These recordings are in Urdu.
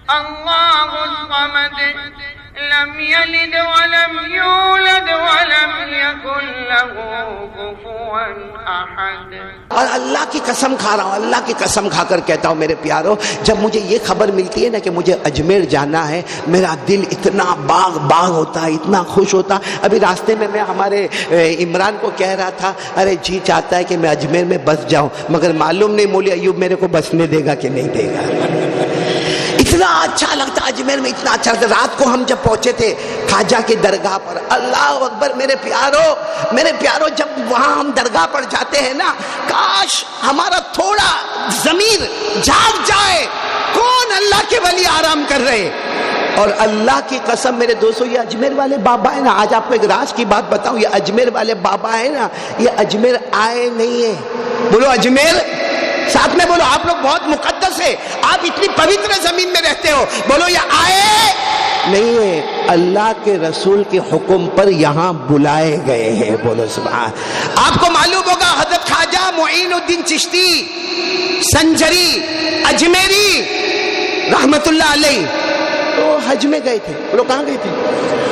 اللہ الصمد لم یلد ولم یولد ولم یکن له کفوا احد۔ اور اللہ کی قسم کھا رہا ہوں، اللہ کی قسم کھا کر کہتا ہوں میرے پیارو، جب مجھے یہ خبر ملتی ہے نا کہ مجھے اجمیر جانا ہے، میرا دل اتنا باغ باغ ہوتا ہے، اتنا خوش ہوتا۔ ابھی راستے میں ہمارے عمران کو کہہ رہا تھا، ارے جی چاہتا ہے کہ میں اجمیر میں بس جاؤں، مگر معلوم نہیں مولوی ایوب میرے کو بسنے دے گا کہ نہیں دے گا۔ اتنا اچھا لگتا اجمیر میں، اتنا اچھا لگتا۔ رات کو ہم جب پہنچے تھے خواجہ کی درگاہ پر، اللہ اکبر میرے پیارو، جب وہاں ہم درگاہ پر جاتے ہیں نا، کاش ہمارا تھوڑا ضمیر جاگ جائے، کون اللہ کے ولی آرام کر رہے۔ اور اللہ کی قسم میرے دوستو، یہ اجمیر والے بابا ہے نا، آج آپ کو ایک راز کی بات بتاؤں، یہ اجمیر والے بابا ہے نا، یہ اجمیر آئے نہیں ہے۔ بولو اجمیر، ساتھ میں بولو، آپ لوگ بہت مقدس ہے، آپ اتنی پوتر زمین میں رہتے ہو، بولو یہ آئے نہیں ہے، اللہ کے رسول کے حکم پر یہاں بلائے گئے ہیں۔ بولو سبحان۔ آپ کو معلوم ہوگا حضرت خواجہ معین الدین چشتی سنجری اجمیری رحمت اللہ علیہ تو حج میں گئے تھے۔ وہ لوگ کہاں گئے تھے؟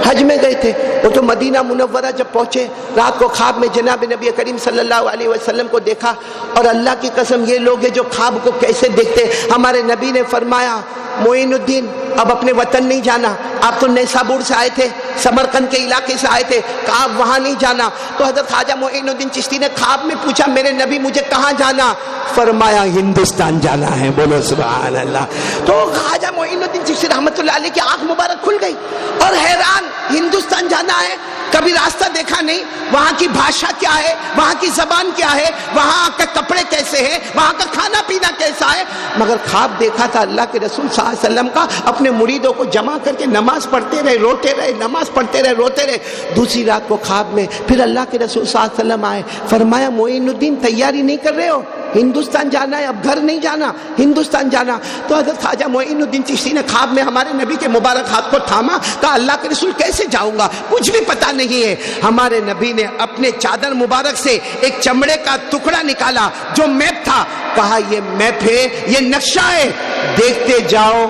حج میں گئے تھے۔ وہ تو مدینہ منورہ جب پہنچے، رات کو خواب میں جناب نبی کریم صلی اللہ علیہ وسلم کو دیکھا، اور اللہ کی قسم یہ لوگ ہیں جو خواب کو کیسے دیکھتے۔ ہمارے نبی نے فرمایا، معین الدین اب اپنے وطن نہیں جانا، آپ تو نیسابور سے آئے تھے، سمرقند کے علاقے سے آئے تھے، کہا وہاں نہیں جانا۔ تو حضرت خواجہ معین الدین چشتی نے خواب میں پوچھا، میرے نبی مجھے کہاں جانا؟ فرمایا ہندوستان جانا ہے۔ بولو سبحان اللہ۔ تو خواجہ معین الدین چشتی رحمت اللہ علیہ کی آنکھ مبارک کھل گئی اور حیران، ہندوستان جانا ہے، کبھی راستہ دیکھا نہیں، وہاں کی بھاشا کیا ہے، وہاں کی زبان کیا ہے، وہاں کے کپڑے کیسے ہیں، وہاں کا کھانا پینا کیسا ہے، مگر خواب دیکھا تھا اللہ کے رسول صلی اللہ علیہ وسلم کا، اپنے مریدوں کو جمع کر کے نماز پڑھتے رہے، روتے رہے، نماز پڑھتے رہے، روتے رہے۔ دوسری رات کو خواب میں پھر اللہ کے رسول صلی اللہ علیہ وسلم آئے، فرمایا معین الدین تیاری نہیں کر رہے ہو؟ ہندوستان جانا ہے، اب گھر نہیں جانا، ہندوستان جانا۔ تو حضرت خواجہ معین الدین چشتی نے خواب میں ہمارے نبی کے مبارک ہاتھ کو تھاما، کہا اللہ کے رسول کیسے جاؤں گا، کچھ بھی پتہ نہیں ہے۔ ہمارے نبی نے اپنے چادر مبارک سے ایک چمڑے کا ٹکڑا نکالا جو میپ تھا، کہا یہ میپ ہے، یہ نقشہ ہے، دیکھتے جاؤ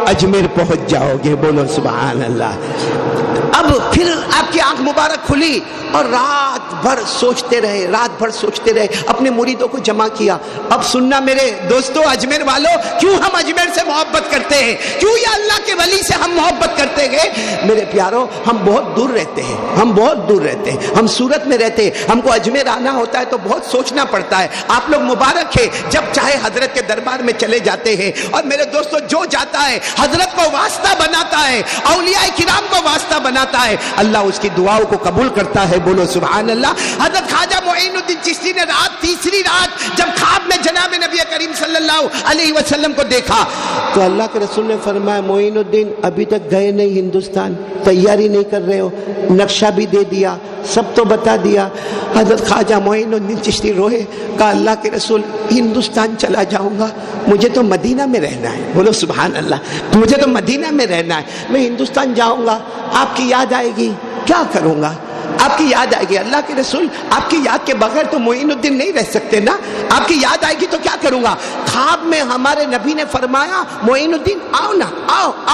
اجمیر پہنچ جاؤ گے۔ بولو سبحان اللہ۔ اب پھر آپ کی آنکھ مبارک کھلی اور رات بھر سوچتے رہے، اپنے مریدوں کو جمع کیا۔ اب سننا میرے دوستو اجمیر والوں، کیوں ہم اجمیر سے محبت کرتے ہیں، کیوں یہ اللہ کے ولی سے ہم محبت کرتے ہیں؟ میرے پیاروں، ہم بہت دور رہتے ہیں، ہم سورت میں رہتے ہیں، ہم کو اجمیر آنا ہوتا ہے تو بہت سوچنا پڑتا ہے۔ آپ لوگ مبارک ہے جب چاہے حضرت کے دربار میں چلے جاتے ہیں، اور میرے دوستو جو جاتا ہے حضرت کو واسطہ بناتا ہے، اولیاء کرام کو واسطہ بناتا ہے، اللہ اس کی دعاؤں کو قبول کرتا ہے۔ بولو سبحان اللہ۔ حضرت خواجہ معین الدین چشتی نے تیسری رات جب خواب میں جناب نبی کریم صلی اللہ علیہ وسلم کو دیکھا، تو اللہ کے رسول نے فرمایا، معین الدین ابھی تک گئے نہیں ہندوستان، تیاری نہیں کر رہے ہو، نقشہ بھی دے دیا، سب تو بتا دیا۔ حضرت خواجہ معین الدین چشتی روئے، کہا اللہ کے رسول ہندوستان چلا جاؤں گا، مجھے تو مدینہ میں رہنا ہے۔ بولو سبحان اللہ، مجھے تو مدینہ میں رہنا ہے، میں ہندوستان جاؤں گا آپ کی یاد آئے گی، کیا کروں گا؟ آپ کی یاد آئے گی اللہ کے رسول، آپ کی یاد کے بغیر تو معین الدین نہیں رہ سکتے نا، آپ کی یاد آئے گی تو کیا کروں گا؟ خواب میں ہمارے نبی نے فرمایا، معین الدین آؤ نا،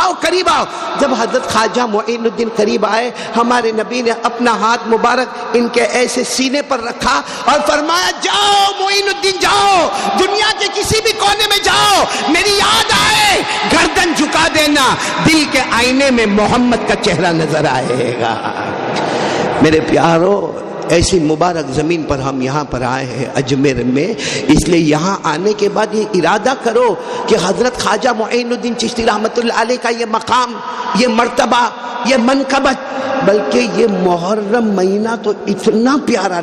آؤ قریب آؤ۔ جب حضرت خواجہ معین الدین قریب آئے، ہمارے نبی نے اپنا ہاتھ مبارک ان کے ایسے سینے پر رکھا اور فرمایا، جاؤ معین الدین جاؤ، دنیا کے کسی بھی کونے میں جاؤ، میری یاد آئے گردن جھکا دینا، دل کے آئینے میں محمد کا چہرہ نظر آئے گا۔ میرے پیارو، ایسی مبارک زمین پر ہم یہاں پر آئے ہیں اجمیر میں، اس لیے یہاں آنے کے بعد یہ ارادہ کرو کہ حضرت خواجہ معین الدین چشتی رحمت اللہ علیہ کا یہ مقام، یہ مرتبہ، یہ منقبت، بلکہ یہ محرم مہینہ تو اتنا پیارا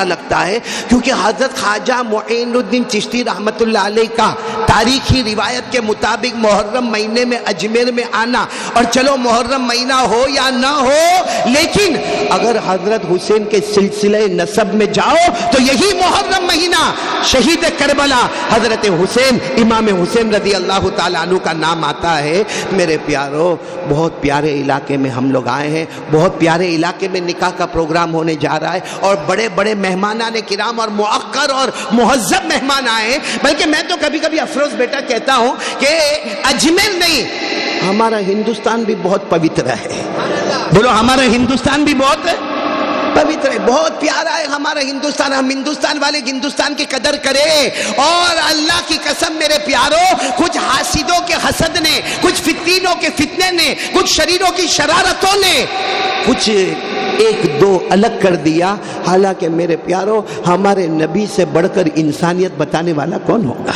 لگتا ہے کیونکہ حضرت خواجہ معین الدین چشتی رحمت اللہ علیہ کا تاریخی روایت کے مطابق محرم مہینے میں اجمیر میں آنا، اور چلو محرم مہینہ ہو یا نہ ہو، لیکن اگر حضرت حسین کے سلسلہ نسب میں جاؤ تو یہی محرم مہینہ شہید کربلا حضرت حسین، امام حسین رضی اللہ تعالیٰ عنہ کا نام آتا ہے۔ میرے پیارو، بہت پیارے علاقے میں ہم لوگ آئے ہیں، بہت پیارے علاقے میں نکاح کا پروگرام ہونے جا رہا ہے، اور بڑے بڑے مہمانان کرام اور مؤخر اور مہذب مہمان آئے ہیں، بلکہ میں تو کبھی کبھی افراد افروز بیٹا کہتا ہوں کہ اجمیر نہیں، ہمارا ہندوستان بھی بہت پوتر ہے. بولو ہمارا ہندوستان بھی بہت پوتر ہے، بہت پیارا ہے ہمارا ہندوستان. ہم ہندوستان والے ہندوستان کی قدر کریں. اور اللہ کی قسم میرے پیاروں، کچھ حاسدوں کے حسد نے، کچھ فتنوں کے فتنے نے، کچھ شریروں کی شرارتوں نے کچھ ایک دو الگ کر دیا. حالانکہ میرے پیاروں، ہمارے نبی سے بڑھ کر انسانیت بتانے والا کون ہوگا؟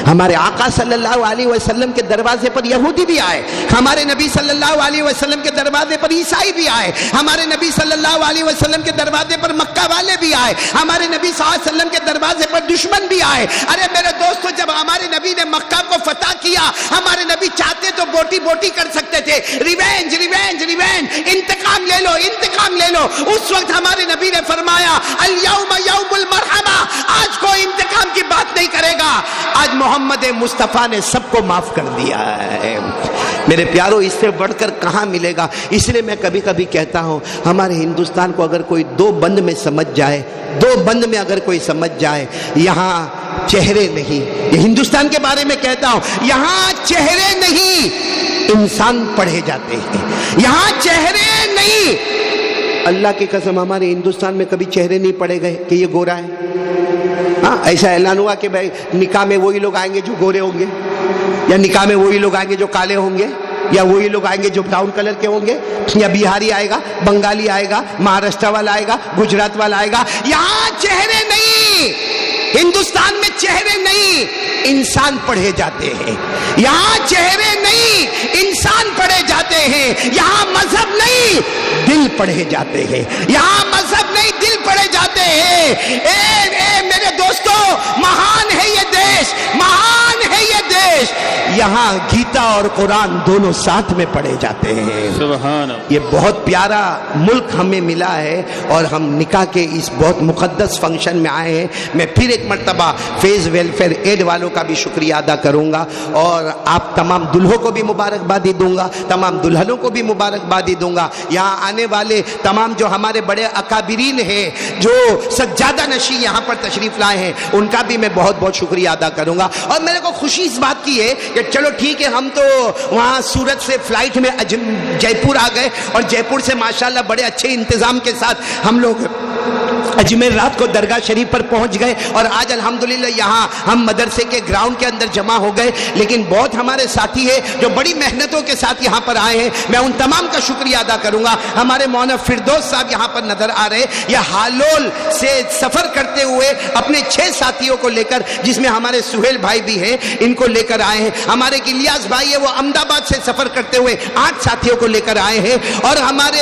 ہمارے آقا صلی اللہ علیہ وسلم کے دروازے پر یہودی بھی آئے، ہمارے نبی صلی اللہ علیہ وسلم کے دروازے پر عیسائی بھی آئے، ہمارے نبی صلی اللہ علیہ وسلم کے دروازے پر مکہ والے بھی آئے، ہمارے نبی صلی اللہ علیہ وسلم کے دروازے پر دشمن بھی آئے. ارے میرے دوستو، جب ہمارے نبی نے مکہ کو فتح کیا، ہمارے نبی چاہتے تو بوٹی بوٹی کر سکتے تھے، ریونج ریونج ریونج، انتقام لے لو انتقام لے لو. اس وقت ہمارے نبی نے فرمایا الیوم یوم المرحمہ، آج کوئی انتقام کی بات نہیں کرے گا، آج محمد مصطفیٰ نے سب کو معاف کر دیا ہے. میرے پیاروں، اس سے بڑھ کر کہاں ملے گا؟ اس لیے میں کبھی کبھی کہتا ہوں، ہمارے ہندوستان کو اگر کوئی دو بند میں سمجھ جائے، دو بند میں اگر کوئی سمجھ جائے، یہاں چہرے نہیں، یہ ہندوستان کے بارے میں کہتا ہوں، یہاں چہرے نہیں انسان پڑھے جاتے ہیں، یہاں چہرے نہیں. اللہ کی قسم ہمارے ہندوستان میں کبھی چہرے نہیں پڑے گئے کہ یہ گورا ہے. ہاں، ایسا اعلان ہوا کہ بھائی نکاح میں وہی لوگ آئیں گے جو گورے ہوں گے، یا نکاح میں وہی لوگ آئیں گے جو کالے ہوں گے، یا وہی لوگ آئیں گے جو براؤن کلر کے ہوں گے، یا بہاری آئے گا، بنگالی آئے گا، مہاراشٹر والا آئے گا، گجرات والا آئے گا. یہاں چہرے نہیں، ہندوستان میں چہرے نہیں انسان پڑھے جاتے ہیں. یہاں چہرے نہیں انسان پڑھے جاتے ہیں. یہاں مذہب نہیں دل پڑھے جاتے ہیں. یہاں مذہب نہیں دل پڑھے جاتے ہیں. اے میرے دوستو، مہان ہے یہ دیش، مہان ہے یہ دیش. یہاں گیتا اور قرآن دونوں ساتھ میں پڑھے جاتے ہیں. سبحان اللہ. یہ بہت پیارا ملک ہمیں ملا ہے، اور ہم نکاح کے اس بہت مقدس فنکشن میں آئے ہیں. میں پھر ایک مرتبہ فیض ویلفیئر ایڈ والوں کا بھی شکریہ ادا کروں گا، اور آپ تمام دلہوں کو بھی مبارکبادی دوں گا، تمام دلہنوں کو بھی مبارکبادی دوں گا. یہاں آنے والے تمام جو ہمارے بڑے اکابرین ہیں، جو سجادہ نشین یہاں پر تشریف لائے ہیں، ان کا بھی میں بہت بہت شکریہ ادا کروں گا. اور میرے کو خوشی اس بات کی ہے کہ چلو ٹھیک ہے، ہم تو وہاں سورت سے فلائٹ میں جے پور آ گئے، اور جے پور سے ماشاءاللہ بڑے اچھے انتظام کے ساتھ ہم لوگ اجمیر رات کو درگاہ شریف پر پہنچ گئے، اور آج الحمدللہ یہاں ہم مدرسے کے گراؤنڈ کے اندر جمع ہو گئے. لیکن بہت ہمارے ساتھی ہیں جو بڑی محنتوں کے ساتھ یہاں پر آئے ہیں، میں ان تمام کا شکریہ ادا کروں گا. ہمارے مولانا فردوس صاحب یہاں پر نظر آ رہے، یہ ہالول سے سفر کرتے ہوئے اپنے 6 ساتھیوں کو لے کر، جس میں ہمارے سہیل بھائی بھی ہیں، ان کو لے کر آئے ہیں. ہمارے الیاس بھائی ہے، وہ احمد آباد سے سفر کرتے ہوئے 8 ساتھیوں کو لے کر آئے ہیں. اور ہمارے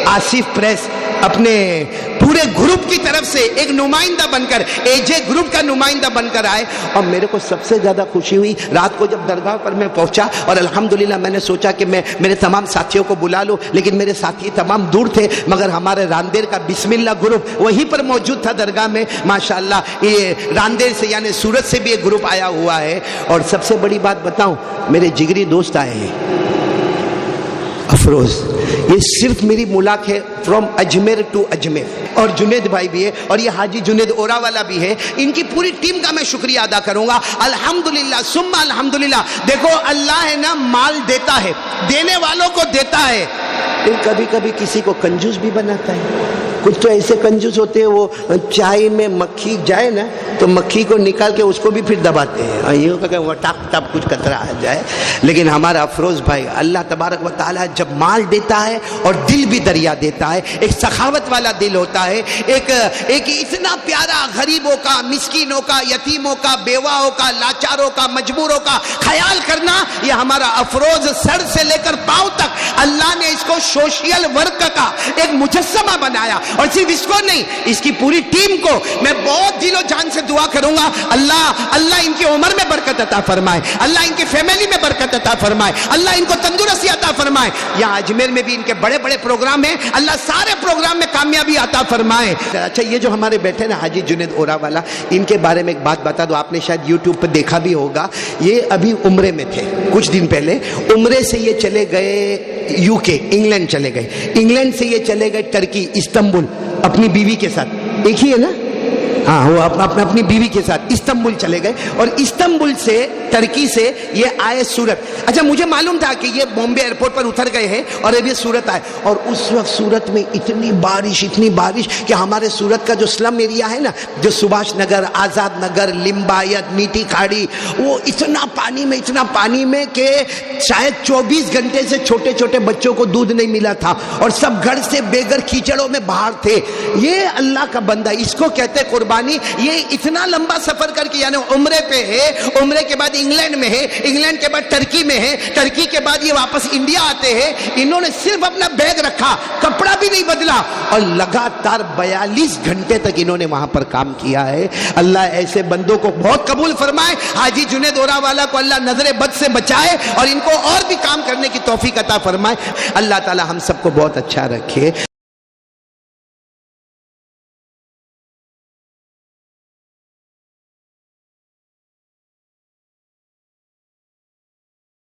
آصف پریس اپنے پورے گروپ کی طرف سے ایک نمائندہ بن کر، اے جے گروپ کا نمائندہ بن کر آئے. اور میرے کو سب سے زیادہ خوشی ہوئی رات کو جب درگاہ پر میں پہنچا، اور الحمدللہ میں نے سوچا کہ میں میرے تمام ساتھیوں کو بلا لوں، لیکن میرے ساتھی تمام دور تھے، مگر ہمارے راندیر کا بسم اللہ گروپ وہیں پر موجود تھا درگاہ میں. ماشاءاللہ یہ راندیر سے یعنی سورت سے بھی ایک گروپ آیا ہوا ہے. اور سب سے بڑی بات بتاؤں، میرے جگری دوست آئے ہیں افروز، یہ صرف میری ملاق ہے فرام اجمیر ٹو اجمیر. اور جنید بھائی بھی ہے، اور یہ حاجی جنید اورا والا بھی ہے. ان کی پوری ٹیم کا میں شکریہ ادا کروں گا. الحمدللہ ثم الحمدللہ. دیکھو اللہ ہے نا، مال دیتا ہے، دینے والوں کو دیتا ہے، کبھی کبھی کسی کو کنجوس بھی بناتا ہے. کچھ تو ایسے کنجوس ہوتے ہیں، وہ چائے میں مکھی جائے نا تو مکھی کو نکال کے اس کو بھی پھر دباتے ہیں، یہ کہ وہ ٹاپ ٹاپ کچھ کترا آ جائے. لیکن ہمارا افروز بھائی، اللہ تبارک و تعالیٰ جب مال دیتا ہے اور دل بھی دریا دیتا ہے، ایک سخاوت والا دل ہوتا ہے، ایک اتنا پیارا غریبوں کا، مسکینوں کا، یتیموں کا، بیواؤں کا، لاچاروں کا، مجبوروں کا خیال کرنا. یہ ہمارا افروز سر سے لے کر پاؤں تک اللہ نے اس کو سوشل ورک کا ایک مجسمہ بنایا. اور صرف اس کو نہیں، اس کی پوری ٹیم کو میں بہت دل و جان سے دعا کروں گا، اللہ ان کی عمر میں برکت عطا فرمائے، اللہ ان کی فیملی میں برکت عطا فرمائے، اللہ ان کو تندرستی عطا فرمائے. یہاں اجمیر میں بھی ان کے بڑے بڑے پروگرام ہیں، اللہ سارے پروگرام میں کامیابی عطا فرمائے. اچھا، یہ جو ہمارے بیٹھے نا حاجی جنید اورا والا، ان کے بارے میں ایک بات بتا دو. آپ نے شاید یوٹیوب پہ دیکھا بھی ہوگا، یہ ابھی عمرے میں تھے کچھ دن پہلے. عمرے سے یہ چلے گئے UK، انگلینڈ چلے گئے. انگلینڈ سے یہ چلے گئے ٹرکی، استنبول، اپنی بیوی کے ساتھ. ایک ہی ہے نا؟ ہاں وہ اپنی بیوی کے ساتھ استنبول چلے گئے اور استنبول سے ترکی سے یہ آئے سورت. اچھا مجھے معلوم تھا کہ یہ بامبے ایئرپورٹ پر اتر گئے ہیں اور اب یہ سورت آئے, اور اس وقت سورت میں اتنی بارش کہ ہمارے سورت کا جو سلم ایریا ہے نا, جو سبھاش نگر, آزاد نگر, لمبایت, میٹھی کھاڑی, وہ اتنا پانی میں کہ شاید 24 گھنٹے سے چھوٹے چھوٹے بچوں کو دودھ نہیں ملا تھا اور سب گھر سے بے گھر کیچڑوں میں باہر تھے. یہ اللہ کا بندہ, اس کو کہتے قربانی. یہ اتنا لمبا سفر کر کے, یعنی عمرے پہ ہے, عمرے کے بعد انگلینڈ میں ہے, انگلینڈ کے بعد ٹرکی میں ہے, ٹرکی کے بعد یہ واپس انڈیا آتے ہیں. انہوں نے صرف اپنا بیگ رکھا, کپڑا بھی نہیں بدلا, اور لگاتار 42 گھنٹے تک انہوں نے وہاں پر کام کیا ہے. اللہ ایسے بندوں کو بہت قبول فرمائے. حاجی جنید اورا والا کو اللہ نظر بد سے بچائے اور ان کو اور بھی کام کرنے کی توفیق عطا فرمائے. اللہ تعالی ہم سب کو بہت اچھا رکھے.